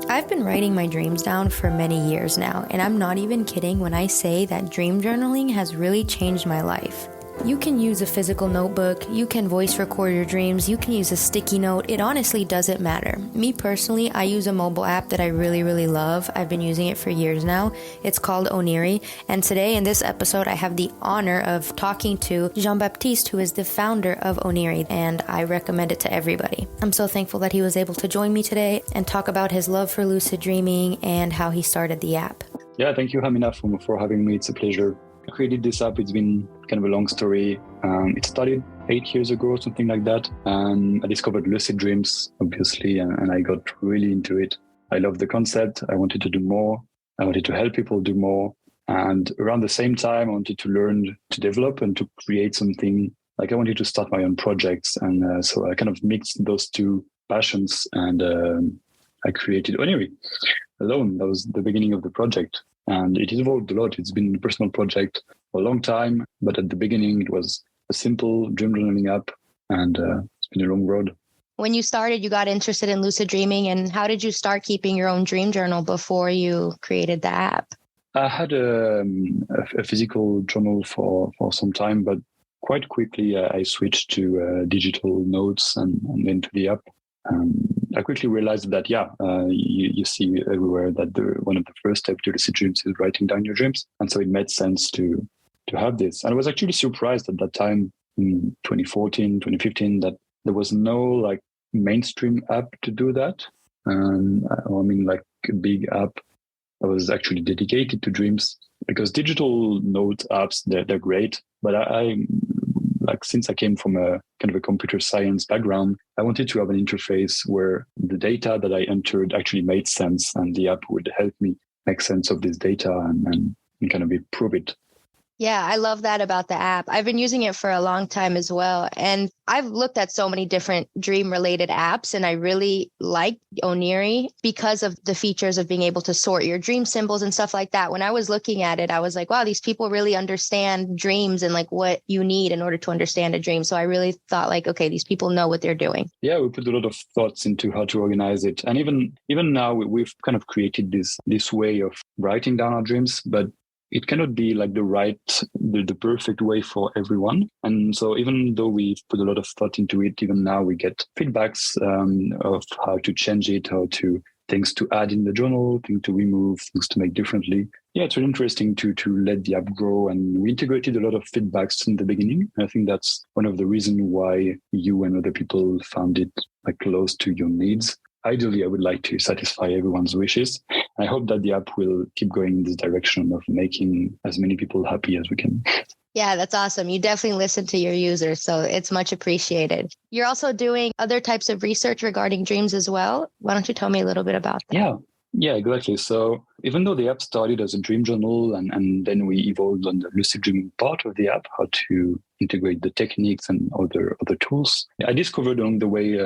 I've been writing my dreams down for many years now, and I'm not even kidding when I say that dream journaling has really changed my life. You can use a physical notebook, you can voice record your dreams, you can use a sticky note, it honestly doesn't matter. Me personally, I use a mobile app that I really love. I've been using it for years now. It's called Oniri, and today in this episode I have the honor of talking to Jean-Baptiste, who is the founder of Oniri, and I recommend it to everybody. I'm so thankful that he was able to join me today and talk about his love for lucid dreaming and how he started the app. Yeah, thank you, Hamina, for having me. It's a pleasure. I created this app. It's been kind of a long story. It started 8 years ago, something like that. And I discovered lucid dreams, obviously, and I got really into it. I loved the concept. I wanted to do more. I wanted to help people do more. And around the same time, I wanted to learn to develop and to create something. Like I wanted to start my own projects. And so I kind of mixed those two passions and I created Oniri alone. That was the beginning of the project. And it evolved a lot. It's been a personal project for a long time, but at the beginning it was a simple dream journaling app, and it's been a long road. When you started, you got interested in lucid dreaming, and how did you start keeping your own dream journal before you created the app? I had a physical journal for some time, but quite quickly I switched to digital notes and then to the app. I quickly realized that, you see everywhere that one of the first steps to lucid dreams is writing down your dreams. And so it made sense to have this. And I was actually surprised at that time in 2014, 2015, that there was no mainstream app to do that. A big app that was actually dedicated to dreams, because digital note apps, they're great. But since I came from a kind of a computer science background, I wanted to have an interface where the data that I entered actually made sense, and the app would help me make sense of this data and kind of improve it. Yeah, I love that about the app. I've been using it for a long time as well. And I've looked at so many different dream related apps, and I really like Oniri because of the features of being able to sort your dream symbols and stuff like that. When I was looking at it, I was like, wow, these people really understand dreams and what you need in order to understand a dream. So I really thought okay, these people know what they're doing. Yeah, we put a lot of thoughts into how to organize it. And even now we've kind of created this way of writing down our dreams, but it cannot be the perfect way for everyone. And so even though we've put a lot of thought into it, even now we get feedbacks of how to change it, things to add in the journal, things to remove, things to make differently. Yeah, it's really interesting to let the app grow. And we integrated a lot of feedbacks in the beginning. I think that's one of the reasons why you and other people found it close to your needs. Ideally, I would like to satisfy everyone's wishes. I hope that the app will keep going in this direction of making as many people happy as we can. Yeah, that's awesome. You definitely listen to your users, so it's much appreciated. You're also doing other types of research regarding dreams as well. Why don't you tell me a little bit about that? Yeah, exactly. So even though the app started as a dream journal and then we evolved on the lucid dreaming part of the app, how to integrate the techniques and other tools, I discovered along the way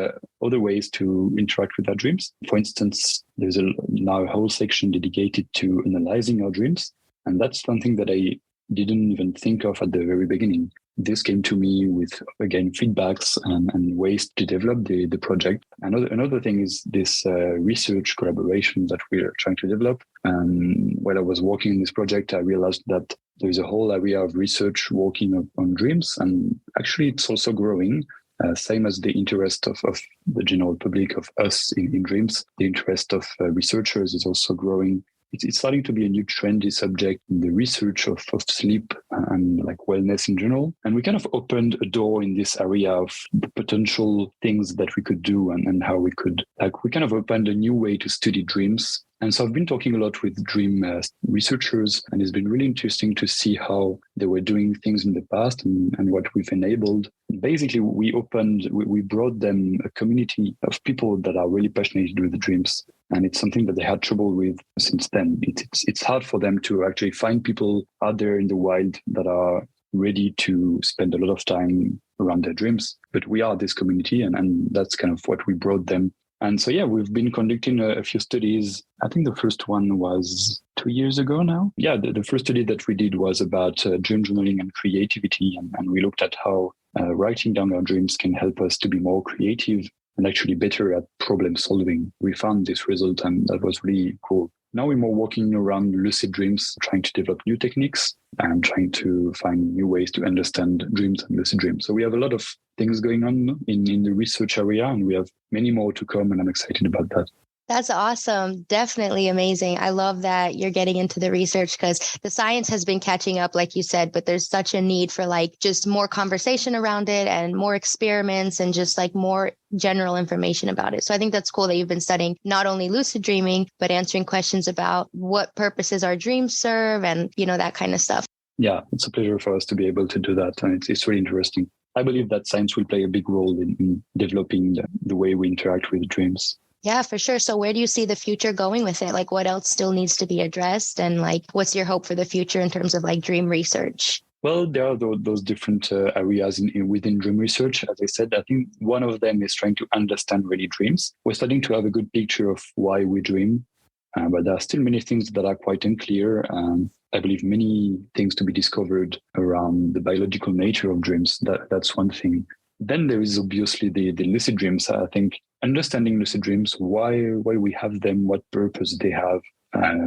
other ways to interact with our dreams. For instance, there's now a whole section dedicated to analyzing our dreams. And that's something that I didn't even think of at the very beginning. This came to me with, again, feedbacks and ways to develop the project. Another thing is this research collaboration that we're trying to develop. While I was working on this project, I realized that there's a whole area of research working on dreams. And actually, it's also growing, same as the interest of the general public, of us in dreams. The interest of researchers is also growing. It's starting to be a new trendy subject in the research of sleep and wellness in general. And we kind of opened a door in this area of the potential things that we could do and how we could, we kind of opened a new way to study dreams. And so I've been talking a lot with dream researchers, and it's been really interesting to see how they were doing things in the past and what we've enabled. Basically, we brought them a community of people that are really passionate with the dreams. And it's something that they had trouble with since then. It's hard for them to actually find people out there in the wild that are ready to spend a lot of time around their dreams. But we are this community, and that's kind of what we brought them. And so, we've been conducting a few studies. I think the first one was 2 years ago now. Yeah, the first study that we did was about dream journaling and creativity. And we looked at how writing down our dreams can help us to be more creative and actually better at problem solving. We found this result, and that was really cool. Now we're more working around lucid dreams, trying to develop new techniques and trying to find new ways to understand dreams and lucid dreams. So we have a lot of things going on in the research area, and we have many more to come, and I'm excited about that. That's awesome. Definitely amazing. I love that you're getting into the research because the science has been catching up, like you said, but there's such a need for like just more conversation around it and more experiments and just like more general information about it. So I think that's cool that you've been studying not only lucid dreaming, but answering questions about what purposes our dreams serve and, that kind of stuff. Yeah, it's a pleasure for us to be able to do that. And it's really interesting. I believe that science will play a big role in developing the way we interact with dreams. Yeah, for sure. So where do you see the future going with it? Like what else still needs to be addressed? And like, what's your hope for the future in terms of like dream research? Well, there are those different areas within dream research. As I said, I think one of them is trying to understand really dreams. We're starting to have a good picture of why we dream, but there are still many things that are quite unclear. I believe many things to be discovered around the biological nature of dreams. That's one thing. Then there is obviously the lucid dreams. I think understanding lucid dreams, why we have them, what purpose they have,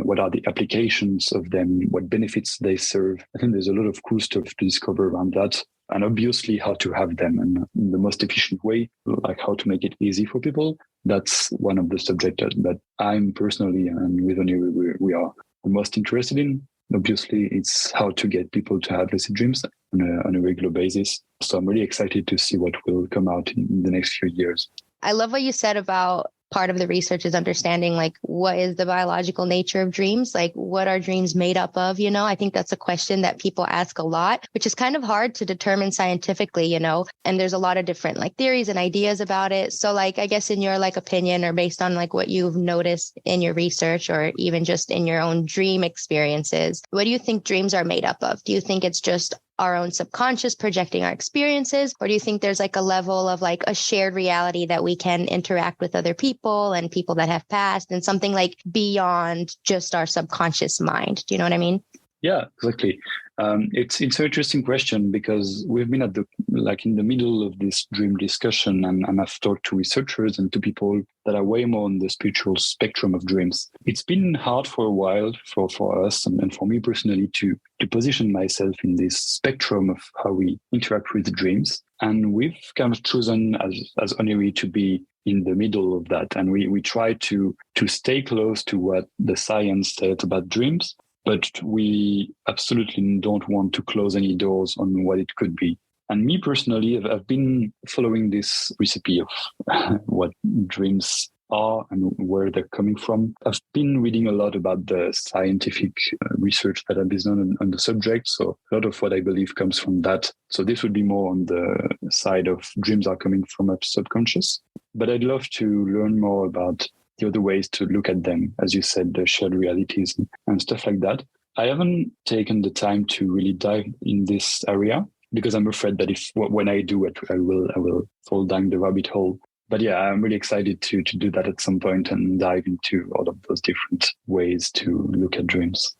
what are the applications of them, what benefits they serve. I think there's a lot of cool stuff to discover around that. And obviously how to have them in the most efficient way, like how to make it easy for people. That's one of the subjects that I'm personally and with Oniri, we are the most interested in. Obviously, it's how to get people to have lucid dreams on a regular basis. So I'm really excited to see what will come out in the next few years. I love what you said about part of the research is understanding like what is the biological nature of dreams, like what are dreams made up of, I think that's a question that people ask a lot, which is kind of hard to determine scientifically, and there's a lot of different like theories and ideas about it. So like, I guess in your like opinion or based on like what you've noticed in your research or even just in your own dream experiences, what do you think dreams are made up of? Do you think it's just our own subconscious projecting our experiences? Or do you think there's like a level of like a shared reality that we can interact with other people and people that have passed and something like beyond just our subconscious mind? Do you know what I mean? Yeah, exactly. It's an interesting question because we've been in the middle of this dream discussion, and I've talked to researchers and to people that are way more on the spiritual spectrum of dreams. It's been hard for a while for us and for me personally to position myself in this spectrum of how we interact with dreams. And we've kind of chosen as Oniri to be in the middle of that. And we try to stay close to what the science says about dreams, but we absolutely don't want to close any doors on what it could be. And me personally, I've been following this recipe of what dreams are and where they're coming from. I've been reading a lot about the scientific research that has been done on the subject. So a lot of what I believe comes from that. So this would be more on the side of dreams are coming from a subconscious. But I'd love to learn more about the other ways to look at them, as you said, the shared realities and stuff like that. I haven't taken the time to really dive in this area because I'm afraid that when I do it, I will fall down the rabbit hole. But yeah, I'm really excited to do that at some point and dive into all of those different ways to look at dreams.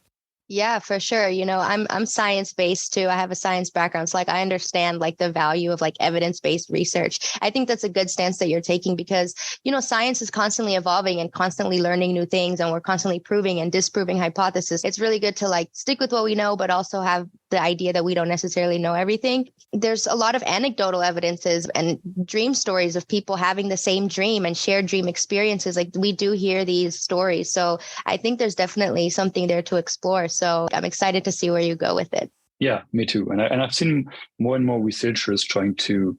Yeah, for sure. I'm science-based too. I have a science background. So like I understand like the value of like evidence-based research. I think that's a good stance that you're taking because, science is constantly evolving and constantly learning new things. And we're constantly proving and disproving hypotheses. It's really good to like stick with what we know, but also have the idea that we don't necessarily know everything. There's a lot of anecdotal evidences and dream stories of people having the same dream and shared dream experiences. Like we do hear these stories. So I think there's definitely something there to explore. So I'm excited to see where you go with it. Yeah, me too. And I've seen more and more researchers trying to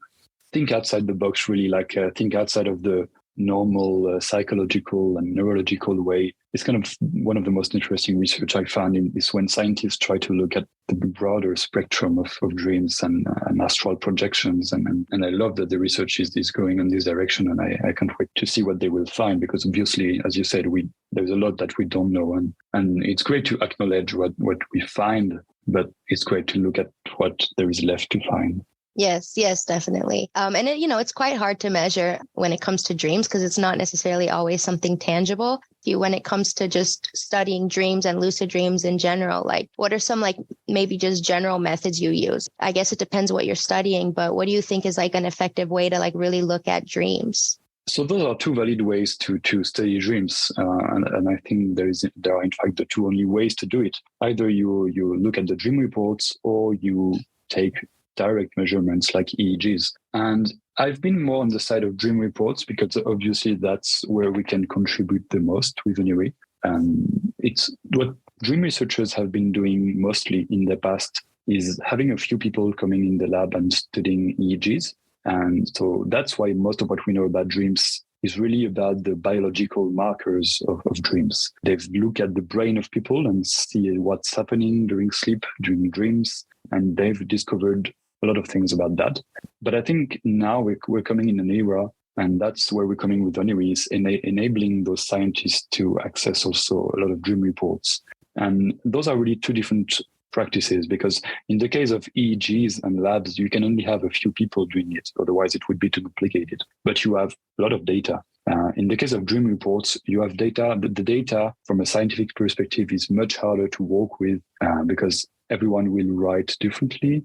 think outside the box, really think outside of the normal psychological and neurological way. It's kind of one of the most interesting research I found is when scientists try to look at the broader spectrum of dreams and astral projections. And I love that the research is going in this direction. And I can't wait to see what they will find, because obviously, as you said, there's a lot that we don't know. And it's great to acknowledge what we find, but it's great to look at what there is left to find. Yes, definitely. And it's quite hard to measure when it comes to dreams because it's not necessarily always something tangible. When it comes to just studying dreams and lucid dreams in general, like what are some like maybe just general methods you use? I guess it depends what you're studying, but what do you think is like an effective way to like really look at dreams? So those are two valid ways to study dreams, and I think there are in fact the two only ways to do it. Either you look at the dream reports, or you take direct measurements like EEGs. And I've been more on the side of dream reports because obviously that's where we can contribute the most with Oniri. It's what dream researchers have been doing mostly in the past is having a few people coming in the lab and studying EEGs. And so that's why most of what we know about dreams is really about the biological markers of dreams. They've looked at the brain of people and see what's happening during sleep, during dreams, and they've discovered a lot of things about that. But I think now we're coming in an era, and that's where we're coming with Oniri, is enabling those scientists to access also a lot of dream reports. And those are really two different practices, because in the case of EEGs and labs, you can only have a few people doing it. Otherwise, it would be too complicated. But you have a lot of data. In the case of dream reports, you have data. The data from a scientific perspective is much harder to work with because everyone will write differently.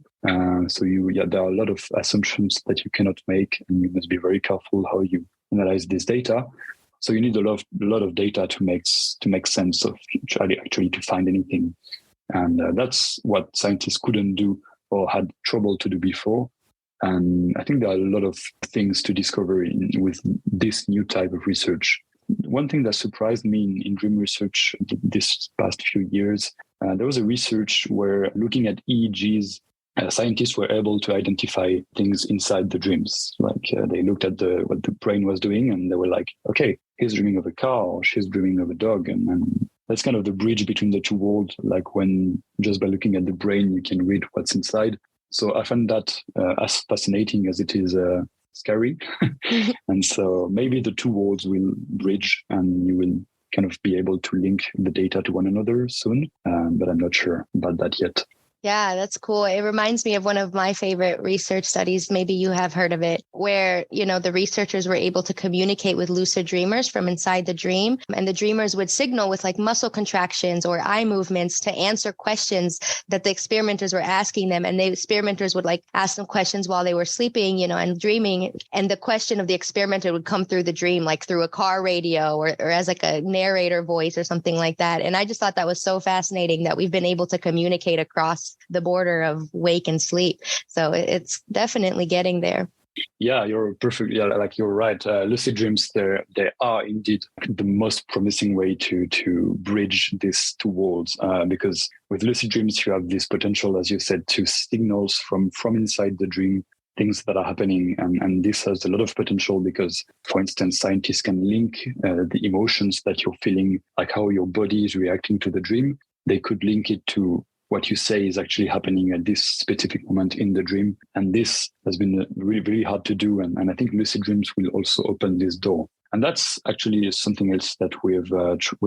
So there are a lot of assumptions that you cannot make, and you must be very careful how you analyze this data. So you need a lot of data to make sense of actually to find anything. And that's what scientists couldn't do or had trouble to do before. And I think there are a lot of things to discover with this new type of research. One thing that surprised me in dream research this past few years, there was a research where looking at EEGs, scientists were able to identify things inside the dreams. Like they looked at what the brain was doing, and they were like, okay, he's dreaming of a car, or she's dreaming of a dog. And that's kind of the bridge between the two worlds. Like when just by looking at the brain, you can read what's inside. So I find that as fascinating as it is scary. And so maybe the two worlds will bridge, and you will kind of be able to link the data to one another soon. But I'm not sure about that yet. Yeah, that's cool. It reminds me of one of my favorite research studies. Maybe you have heard of it, where, the researchers were able to communicate with lucid dreamers from inside the dream. And the dreamers would signal with like muscle contractions or eye movements to answer questions that the experimenters were asking them. And the experimenters would like ask them questions while they were sleeping, and dreaming. And the question of the experimenter would come through the dream, like through a car radio or as like a narrator voice or something like that. And I just thought that was so fascinating that we've been able to communicate across the border of wake and sleep. So it's definitely getting there. Yeah, you're perfect. Yeah, like you're right. Lucid dreams, they are indeed the most promising way to bridge these two worlds. Because with lucid dreams, you have this potential, as you said, to signals from inside the dream, things that are happening. And this has a lot of potential because, for instance, scientists can link the emotions that you're feeling, like how your body is reacting to the dream. They could link it to what you say is actually happening at this specific moment in the dream. And this has been really, really hard to do. And I think lucid dreams will also open this door. And that's actually something else that we're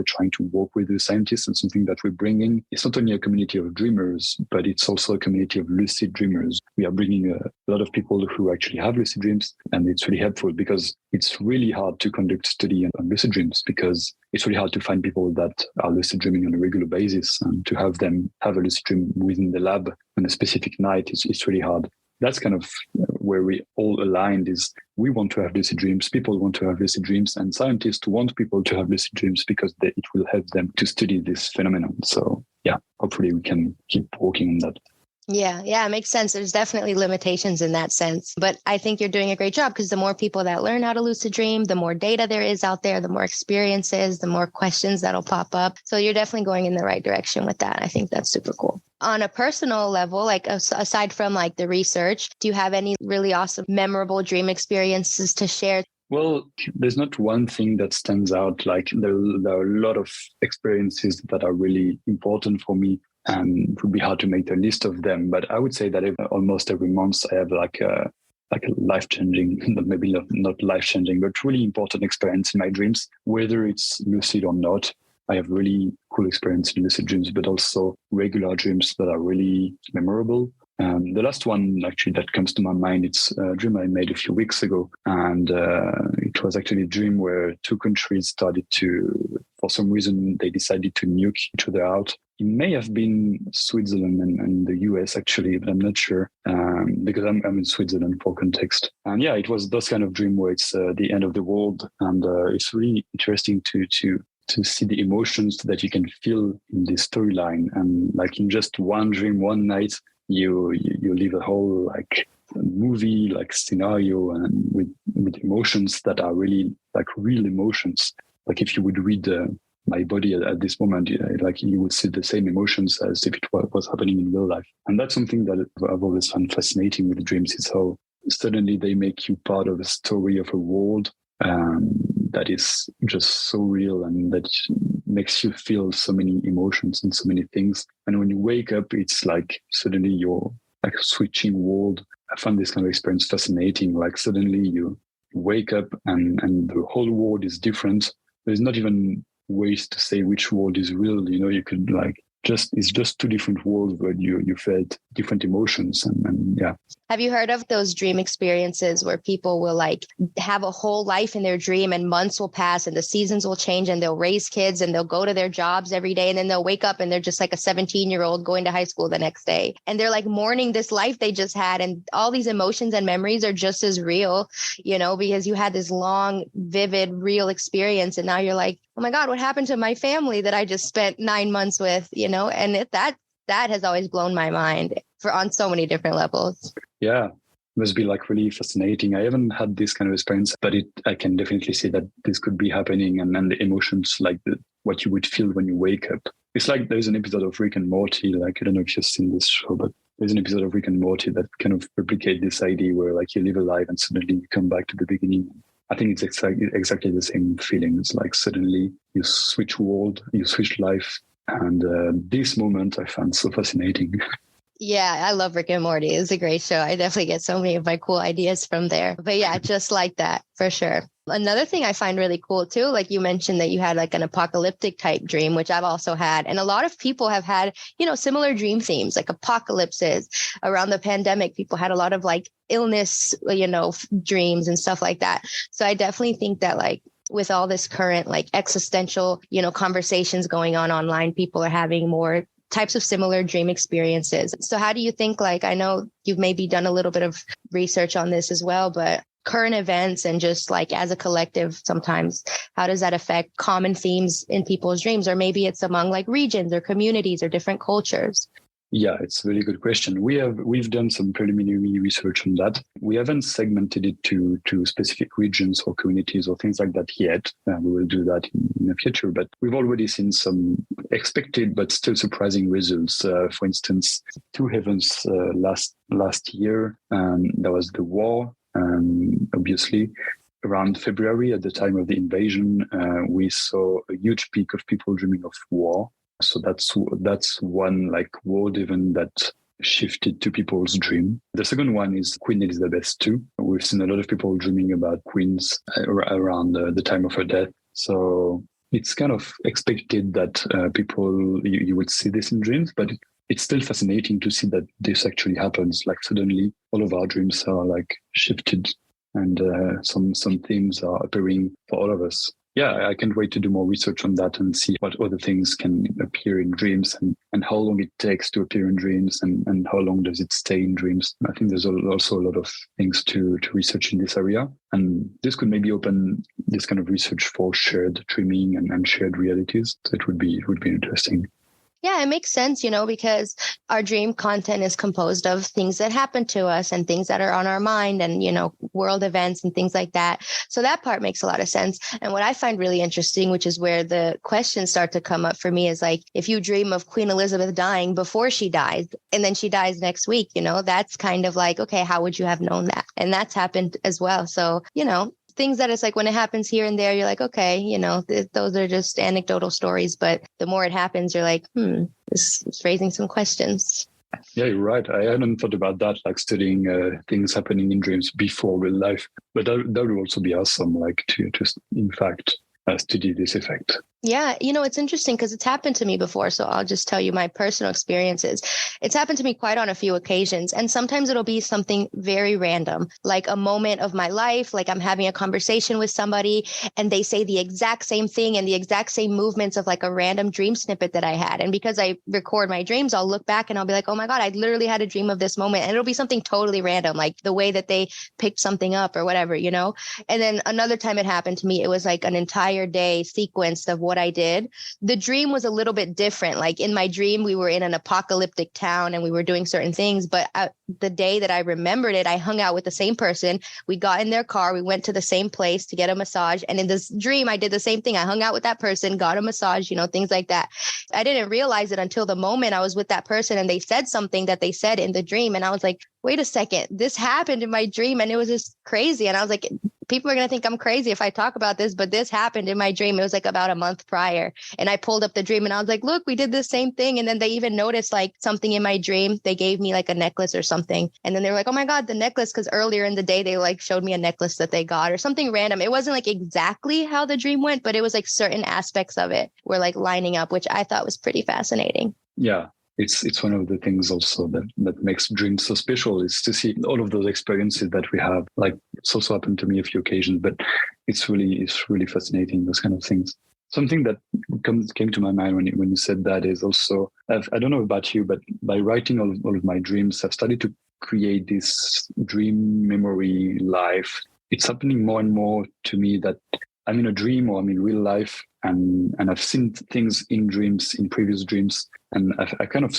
trying to work with the scientists, and something that we're bringing. It's not only a community of dreamers, but it's also a community of lucid dreamers. We are bringing a lot of people who actually have lucid dreams, and it's really helpful because it's really hard to conduct study on lucid dreams, because it's really hard to find people that are lucid dreaming on a regular basis, and to have them have a lucid dream within the lab on a specific night is really hard. That's kind of where we all aligned, is we want to have lucid dreams, people want to have lucid dreams, and scientists want people to have lucid dreams because it will help them to study this phenomenon. So yeah, hopefully we can keep working on that. Yeah, it makes sense. There's definitely limitations in that sense, but I think you're doing a great job, because the more people that learn how to lucid dream, the more data there is out there, the more experiences, the more questions that'll pop up. So you're definitely going in the right direction with that. I think that's super cool. On a personal level, like aside from like the research, do you have any really awesome, memorable dream experiences to share? Well, there's not one thing that stands out. Like there are a lot of experiences that are really important for me. And it would be hard to make a list of them, but I would say that almost every month I have like a life-changing, maybe not life-changing, but really important experience in my dreams, whether it's lucid or not. I have really cool experience in lucid dreams, but also regular dreams that are really memorable. The last one actually that comes to my mind, it's a dream I made a few weeks ago. And it was actually a dream where two countries started to for some reason they decided to nuke each other out. It may have been Switzerland and the US actually, but I'm not sure because I'm in Switzerland for context. And yeah, it was those kind of dream where it's the end of the world, and it's really interesting to see the emotions that you can feel in this storyline. And like in just one dream, one night, you live a whole like movie, like scenario, and with emotions that are really like real emotions. Like if you would read my body at this moment, like you would see the same emotions as if it was happening in real life. And that's something that I've always found fascinating with dreams, is how suddenly they make you part of a story of a world that is just so real and that makes you feel so many emotions and so many things. And when you wake up, it's like suddenly you're like switching world. I found this kind of experience fascinating. Like suddenly you wake up and the whole world is different. There's not even ways to say which world is real. You could like it's just two different worlds where you felt different emotions and yeah. Have you heard of those dream experiences where people will like have a whole life in their dream and months will pass and the seasons will change and they'll raise kids and they'll go to their jobs every day and then they'll wake up and they're just like a 17-year-old going to high school the next day and they're like mourning this life they just had, and all these emotions and memories are just as real, because you had this long, vivid, real experience and now you're like, oh my God, what happened to my family that I just spent 9 months with, and that has always blown my mind on so many different levels. Yeah, it must be like really fascinating. I haven't had this kind of experience, but I can definitely see that this could be happening, and the emotions, like what you would feel when you wake up. It's like there's an episode of Rick and Morty, like I don't know if you've seen this show, but there's an episode of Rick and Morty that kind of replicate this idea where like you live a life and suddenly you come back to the beginning. I think it's exactly the same feeling. It's like suddenly you switch world, you switch life. And this moment I found so fascinating. Yeah, I love Rick and Morty. It's a great show. I definitely get so many of my cool ideas from there. But yeah, just like that, for sure. Another thing I find really cool too, like you mentioned that you had like an apocalyptic type dream, which I've also had. And a lot of people have had, similar dream themes, like apocalypses. Around the pandemic, people had a lot of like illness, dreams and stuff like that. So I definitely think that like with all this current like existential, conversations going on online, people are having more types of similar dream experiences. So how do you think, like, I know you've maybe done a little bit of research on this as well, but current events and just like as a collective, sometimes how does that affect common themes in people's dreams? Or maybe it's among like regions or communities or different cultures. Yeah, it's a really good question. We've done some preliminary research on that. We haven't segmented it to specific regions or communities or things like that yet. We will do that in the future, but we've already seen some expected but still surprising results. For instance, two events last year. There was the war, obviously. Around February, at the time of the invasion, we saw a huge peak of people dreaming of war. So that's one like world event that shifted to people's dream. The second one is Queen Elizabeth II. We've seen a lot of people dreaming about queens around the time of her death. So it's kind of expected that you would see this in dreams, but it's still fascinating to see that this actually happens. Like suddenly all of our dreams are like shifted and some themes are appearing for all of us. Yeah, I can't wait to do more research on that and see what other things can appear in dreams and how long it takes to appear in dreams and how long does it stay in dreams. I think there's also a lot of things to research in this area. And this could maybe open this kind of research for shared dreaming and shared realities. So it would be interesting. Yeah, it makes sense, because our dream content is composed of things that happen to us and things that are on our mind and, world events and things like that. So that part makes a lot of sense. And what I find really interesting, which is where the questions start to come up for me, is like, if you dream of Queen Elizabeth dying before she dies and then she dies next week, that's kind of like, okay, how would you have known that? And that's happened as well. So, things that it's like when it happens here and there, you're like, okay, those are just anecdotal stories. But the more it happens, you're like, this is raising some questions. Yeah, you're right. I hadn't thought about that, like studying things happening in dreams before real life. But that would also be awesome, like to in fact, study this effect. Yeah, it's interesting because it's happened to me before. So I'll just tell you my personal experiences. It's happened to me quite on a few occasions. And sometimes it'll be something very random, like a moment of my life, like I'm having a conversation with somebody and they say the exact same thing and the exact same movements of like a random dream snippet that I had. And because I record my dreams, I'll look back and I'll be like, oh my God, I literally had a dream of this moment. And it'll be something totally random, like the way that they picked something up or whatever, And then another time it happened to me, it was like an entire day sequence of what I did. The dream was a little bit different. Like in my dream, we were in an apocalyptic town and we were doing certain things. But the day that I remembered it, I hung out with the same person. We got in their car. We went to the same place to get a massage. And in this dream, I did the same thing. I hung out with that person, got a massage, things like that. I didn't realize it until the moment I was with that person and they said something that they said in the dream. And I was like, wait a second, this happened in my dream. And it was just crazy. And I was like, people are going to think I'm crazy if I talk about this, but this happened in my dream. It was like about a month prior. And I pulled up the dream and I was like, look, we did the same thing. And then they even noticed like something in my dream. They gave me like a necklace or something. And then they were like, oh my God, the necklace. Because earlier in the day, they like showed me a necklace that they got or something random. It wasn't like exactly how the dream went, but it was like certain aspects of it were like lining up, which I thought was pretty fascinating. Yeah. It's one of the things also that makes dreams so special is to see all of those experiences that we have. Like it's also happened to me a few occasions, but it's really fascinating, those kind of things. Something that came to my mind when you said that is also, I don't know about you, but by writing all of my dreams, I've started to create this dream memory life. It's happening more and more to me that I'm in a dream or I'm in real life and I've seen things in dreams, in previous dreams. And I kind of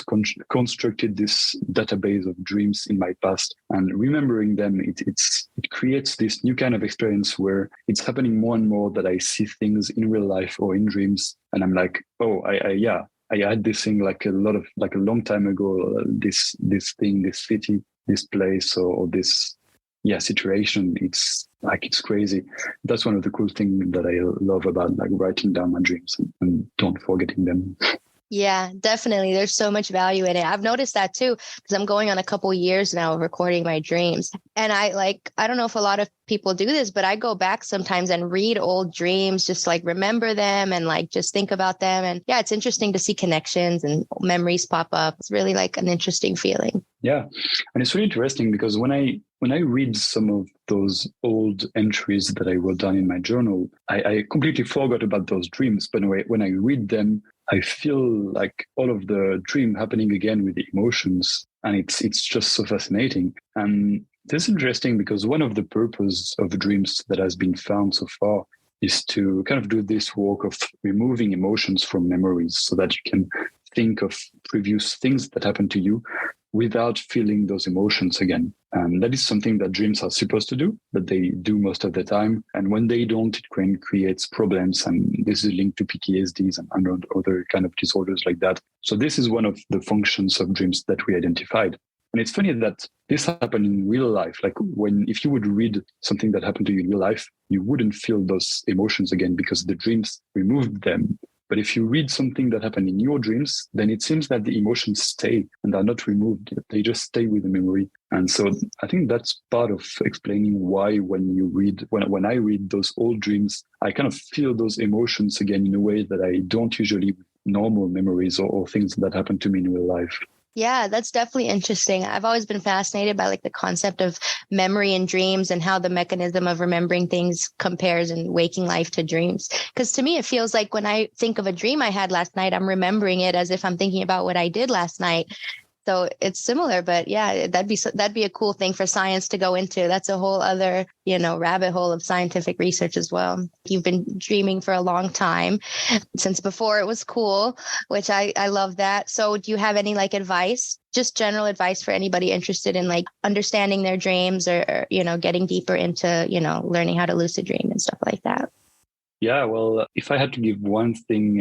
constructed this database of dreams in my past, and remembering them, it creates this new kind of experience where it's happening more and more that I see things in real life or in dreams. And I'm like, oh, I had this thing like a long time ago, this thing, this city, this place, or this, situation. It's crazy. That's one of the cool things that I love about like writing down my dreams and don't forgetting them. Yeah, definitely. There's so much value in it. I've noticed that too, because I'm going on a couple years now of recording my dreams. And I don't know if a lot of people do this, but I go back sometimes and read old dreams, just like remember them and like just think about them. And yeah, it's interesting to see connections and memories pop up. It's really like an interesting feeling. Yeah. And it's really interesting because when I read some of those old entries that I wrote down in my journal, I completely forgot about those dreams. But when I read them, I feel like all of the dream happening again with the emotions. And it's just so fascinating. And this is interesting because one of the purposes of dreams that has been found so far is to kind of do this work of removing emotions from memories so that you can think of previous things that happened to you without feeling those emotions again. And that is something that dreams are supposed to do, that they do most of the time. And when they don't, it creates problems. And this is linked to PTSDs and other kind of disorders like that. So this is one of the functions of dreams that we identified. And it's funny that this happened in real life. Like if you would read something that happened to you in real life, you wouldn't feel those emotions again because the dreams removed them. But if you read something that happened in your dreams, then it seems that the emotions stay and are not removed. They just stay with the memory. And so I think that's part of explaining why when I read those old dreams, I kind of feel those emotions again in a way that I don't usually with normal memories or things that happen to me in real life. Yeah, that's definitely interesting. I've always been fascinated by like the concept of memory and dreams and how the mechanism of remembering things compares in waking life to dreams. Because to me, it feels like when I think of a dream I had last night, I'm remembering it as if I'm thinking about what I did last night. So it's similar, but yeah, that'd be a cool thing for science to go into. That's a whole other, rabbit hole of scientific research as well. You've been dreaming for a long time, since before it was cool, which I love that. So do you have any like advice, just general advice for anybody interested in like understanding their dreams or getting deeper into, learning how to lucid dream and stuff like that? Yeah, well, if I had to give one thing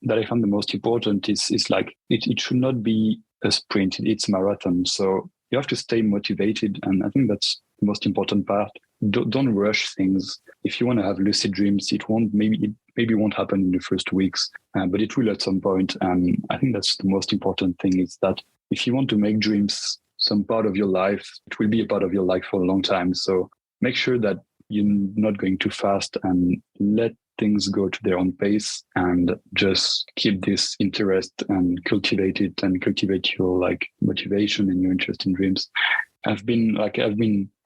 that I found the most important is like it should not be a sprint, it's a marathon. So you have to stay motivated. And I think that's the most important part. Don't rush things. If you want to have lucid dreams, it maybe won't happen in the first weeks, but it will at some point. And I think that's the most important thing is that if you want to make dreams some part of your life, it will be a part of your life for a long time. So make sure that you're not going too fast and let things go to their own pace and just keep this interest and cultivate it and cultivate your like motivation and your interest in dreams. I've been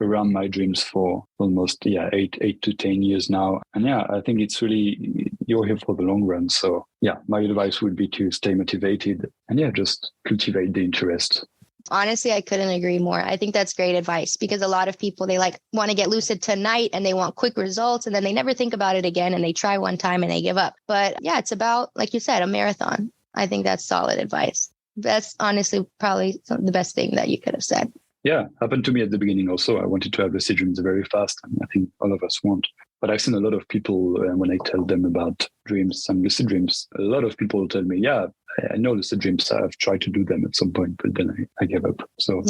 around my dreams for almost 8 to 10 years now. And I think it's really, you're here for the long run. So my advice would be to stay motivated and just cultivate the interest. Honestly, I couldn't agree more. I think that's great advice because a lot of people, they like want to get lucid tonight and they want quick results and then they never think about it again and they try one time and they give up. But it's about, like you said, a marathon. I think that's solid advice. That's honestly probably the best thing that you could have said. Yeah, happened to me at the beginning also. I wanted to have lucid dreams very fast, and I think all of us want. But I've seen a lot of people, when I tell them about dreams and lucid dreams, a lot of people tell me, I know lucid dreams. I've tried to do them at some point, but then I gave up. So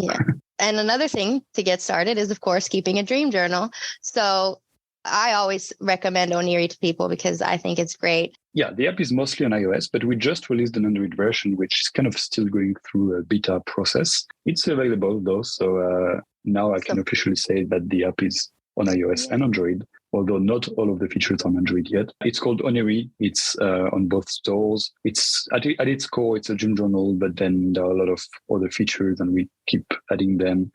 And another thing to get started is, of course, keeping a dream journal. So I always recommend Oniri to people because I think it's great. Yeah, the app is mostly on iOS, but we just released an Android version, which is kind of still going through a beta process. It's available though. So now I can officially say that the app is on iOS and Android, although not all of the features on Android yet. It's called Oniri. It's on both stores. It's at its core, it's a dream journal, but then there are a lot of other features and we keep adding them.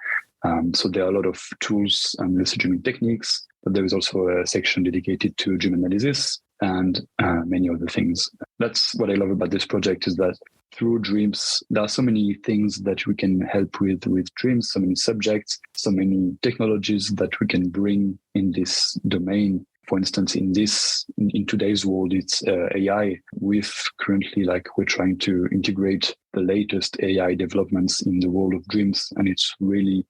So there are a lot of tools and lucid dreaming techniques, but there is also a section dedicated to dream analysis and many other things. That's what I love about this project is that through dreams, there are so many things that we can help with dreams, so many subjects, so many technologies that we can bring in this domain. For instance, in today's world, it's AI. We're trying to integrate the latest AI developments in the world of dreams, and it's really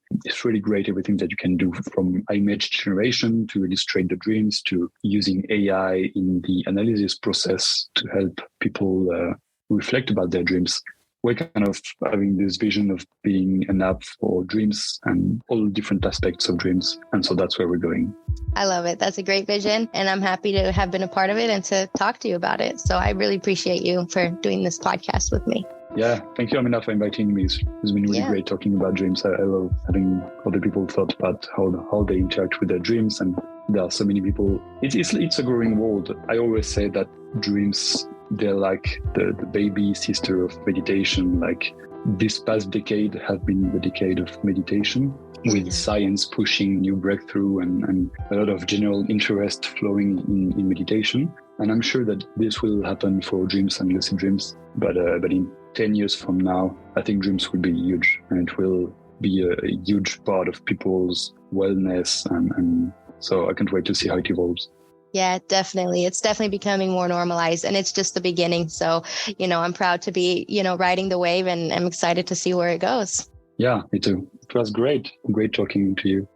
great. Everything that you can do from image generation to illustrate the dreams to using AI in the analysis process to help people reflect about their dreams. We're kind of having this vision of being an app for dreams and all different aspects of dreams. And so that's where we're going. I love it. That's a great vision. And I'm happy to have been a part of it and to talk to you about it. So I really appreciate you for doing this podcast with me. Yeah. Thank you, Amina, for inviting me. It's been really great talking about dreams. I love having other people thought about how they interact with their dreams. And there are so many people. It's a growing world. I always say that dreams, they're like the baby sister of meditation. Like this past decade have been the decade of meditation, with science pushing new breakthrough and a lot of general interest flowing in meditation. And I'm sure that this will happen for dreams and lucid dreams. But in 10 years from now, I think dreams will be huge, and it will be a huge part of people's wellness. And so I can't wait to see how it evolves. Yeah, definitely. It's definitely becoming more normalized, and it's just the beginning. So, I'm proud to be, riding the wave, and I'm excited to see where it goes. Yeah, me too. It was great. Great talking to you.